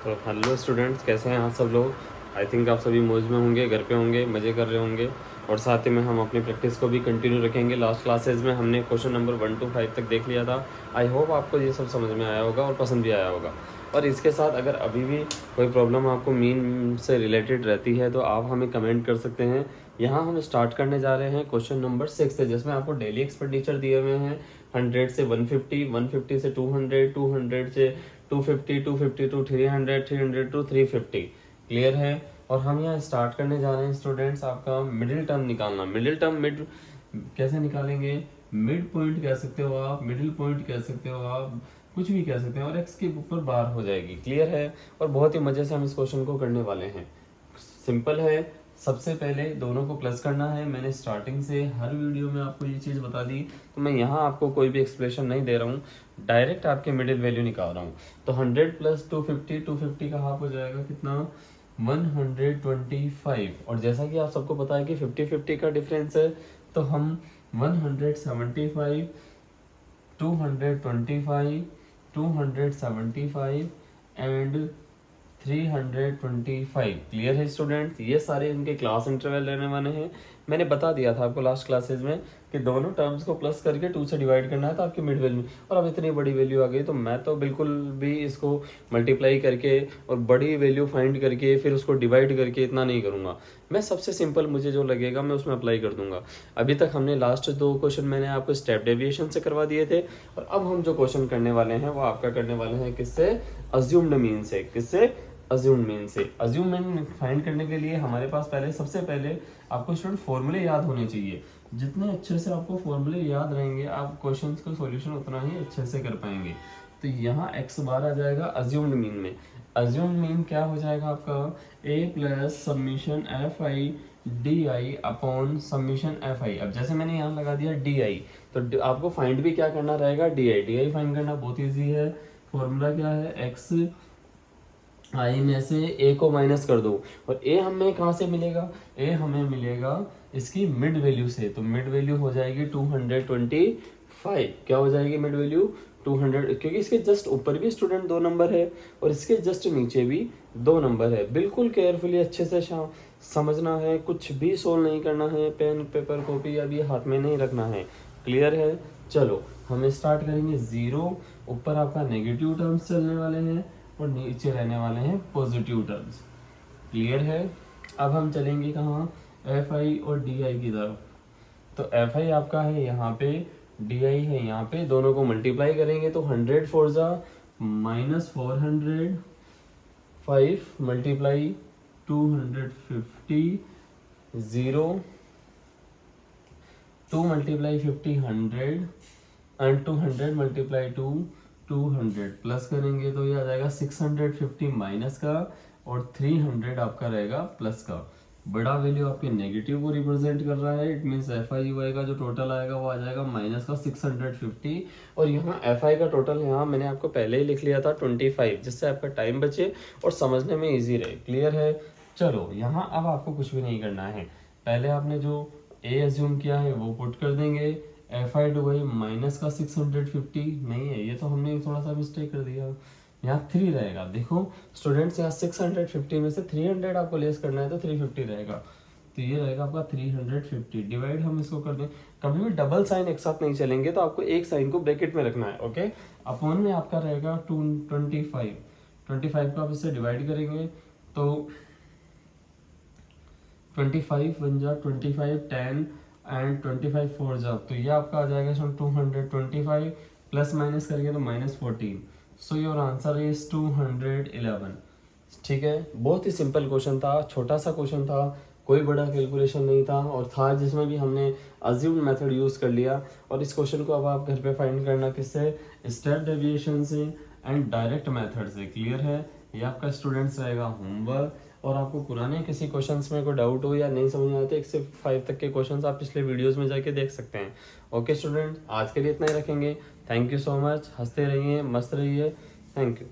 तो hello students, कैसे हैं आप सब लोग। आई थिंक आप सभी मौज में होंगे, घर पे होंगे, मज़े कर रहे होंगे। और साथ ही में हम अपनी प्रैक्टिस को भी कंटिन्यू रखेंगे। लास्ट क्लासेस में हमने क्वेश्चन नंबर 1 to 5 तक देख लिया था। आई होप आपको ये सब समझ में आया होगा और पसंद भी आया होगा। और इसके साथ अगर अभी भी कोई प्रॉब्लम आपको मीन से रिलेटेड रहती है तो आप हमें कमेंट कर सकते हैं। यहाँ हम स्टार्ट करने जा रहे हैं क्वेश्चन नंबर 6 से, जिसमें आपको डेली एक्सपेंडिचर दिए हुए हैं 100 से 150, 150 से 200, 200 से 250, 250 टू 300, 300 टू 350। क्लियर है। और हम यहाँ स्टार्ट करने जा रहे हैं स्टूडेंट्स, आपका मिडिल टर्म निकालना। मिडिल टर्म कैसे निकालेंगे? मिड पॉइंट कह सकते हो आप, मिडिल पॉइंट कह सकते हो आप, कुछ भी कह सकते हैं। और एक्स के ऊपर बार हो जाएगी। क्लियर है। और बहुत ही मजे से हम इस क्वेश्चन को करने वाले हैं। सिंपल है। सबसे पहले दोनों को प्लस करना है। मैंने स्टार्टिंग से हर वीडियो में आपको ये चीज़ बता दी, तो मैं यहाँ आपको कोई भी एक्सप्लेनेशन नहीं दे रहा हूँ, डायरेक्ट आपके मिडिल वैल्यू निकाल रहा हूँ। तो 100 प्लस 250, 250 का हाफ हो जाएगा कितना? 125। और जैसा कि आप सबको पता है कि 50-50 का डिफरेंस है, तो हम 175, 225, 275 एंड 325। क्लियर है स्टूडेंट्स। ये सारे इनके क्लास इंटरवल रहने वाले हैं। मैंने बता दिया था आपको लास्ट क्लासेस में कि दोनों टर्म्स को प्लस करके 2 से डिवाइड करना है तो आपकी मिड वैल्यू। और अब इतनी बड़ी वैल्यू आ गई तो मैं तो बिल्कुल भी इसको मल्टीप्लाई करके और बड़ी वैल्यू फाइंड करके फिर उसको डिवाइड करके इतना नहीं करूँगा। मैं सबसे सिंपल मुझे जो लगेगा मैं उसमें अप्लाई कर दूंगा। अभी तक हमने लास्ट 2 क्वेश्चन मैंने आपको स्टेप डेविएशन से करवा दिए थे। और अब हम जो क्वेश्चन करने वाले हैं वो आपका करने वाले हैं किससे? अज्यूम्ड मीन से। किससे? अज्यूम्ड मीन से। अज्यूम्ड मीन फाइंड करने के लिए हमारे पास सबसे पहले आपको स्टूडेंट फॉर्मूले याद होने चाहिए। जितने अच्छे से आपको फॉर्मूले याद रहेंगे आप क्वेश्चंस का सॉल्यूशन उतना ही अच्छे से कर पाएंगे। तो यहाँ x बार आ जाएगा अज्यूम्ड मीन में। अज्यूम्ड मीन क्या हो जाएगा आपका? a plus submission F I D I upon submission F I. अब जैसे मैंने यहाँ लगा दिया डी आई, तो आपको फाइंड भी क्या करना रहेगा? D I. D I find करना बहुत ईजी है। फॉर्मूला क्या है? एक्स आई में से ए को माइनस कर दो। और ए हमें कहाँ से मिलेगा? ए हमें मिलेगा इसकी मिड वैल्यू से। तो मिड वैल्यू हो जाएगी 225। क्या हो जाएगी मिड वैल्यू? 200, क्योंकि इसके जस्ट ऊपर भी स्टूडेंट 2 नंबर है और इसके जस्ट नीचे भी 2 नंबर है। बिल्कुल केयरफुली अच्छे से समझना है, कुछ भी सोल्व नहीं करना है। पेन पेपर कॉपी अभी हाथ में नहीं रखना है। क्लियर है। चलो हम स्टार्ट करेंगे 0। ऊपर आपका नेगेटिव टर्म्स चलने वाले हैं और नीचे रहने वाले हैं पॉजिटिव टर्म्स। क्लियर है। अब हम चलेंगे कहाँ? एफ आई और डी आई की तरफ। तो एफ आई आपका है यहाँ पे, डी आई है यहाँ पे। दोनों को मल्टीप्लाई करेंगे तो 100 फोर जा -400, 5 multiply 250, 0, 2 multiply 50 100 and 200 multiply 200। Plus करेंगे तो ये आ जाएगा 650 माइनस का और 300 आपका रहेगा प्लस का। बड़ा वैल्यू आपके नेगेटिव को रिप्रेजेंट कर रहा है। It means F I Y का जो टोटल आएगा वो आ जाएगा माइनस का 650। और यहाँ एफ आई का टोटल यहाँ मैंने आपको पहले ही लिख लिया था 25, जिससे आपका टाइम बचे और समझने में ईजी रहे। क्लियर है। चलो यहाँ अब आपको कुछ भी नहीं करना है। पहले आपने जो ए एज्यूम किया है वो पुट कर देंगे। F I two Y minus का 650 नहीं है, ये तो हमने थोड़ा सा मिस्टेक कर दिया। यहाँ 3 रहेगा। देखो स्टूडेंट्स, यहाँ 650 में से 300 आपको लेस करना है तो 350 रहेगा। तो ये रहेगा आपका 350। डिवाइड हम इसको कर दें। कभी भी डबल साइन एक साथ नहीं चलेंगे, तो आपको एक साइन को ब्रैकेट में रखना है। ओके। अपॉन में आपका रहेगा 25 को आप इससे डिवाइड करेंगे तो 25 बन जा 25 10 एंड 25 4 जा, तो ये आपका आ जाएगा 225 प्लस माइनस करेंगे तो -14। So your answer is 211। ठीक है। बहुत ही सिंपल क्वेश्चन था, छोटा सा क्वेश्चन था, कोई बड़ा कैलकुलेशन नहीं था और था जिसमें भी हमने अज्यूम्ड मेथड यूज़ कर लिया। और इस क्वेश्चन को अब आप घर पे फाइंड करना किससे? स्टेप डेविएशन से एंड डायरेक्ट मेथड से। क्लियर है। ये आपका स्टूडेंट्स रहेगा होमवर्क। और आपको पुराने किसी क्वेश्चंस में कोई डाउट हो या नहीं समझ आते 1 से 5 तक के क्वेश्चंस आप पिछले वीडियोस में जाके देख सकते हैं। ओके स्टूडेंट, आज के लिए इतना ही रखेंगे। Thank you so much. हंसते रहिए, मस्त रहिए। Thank you.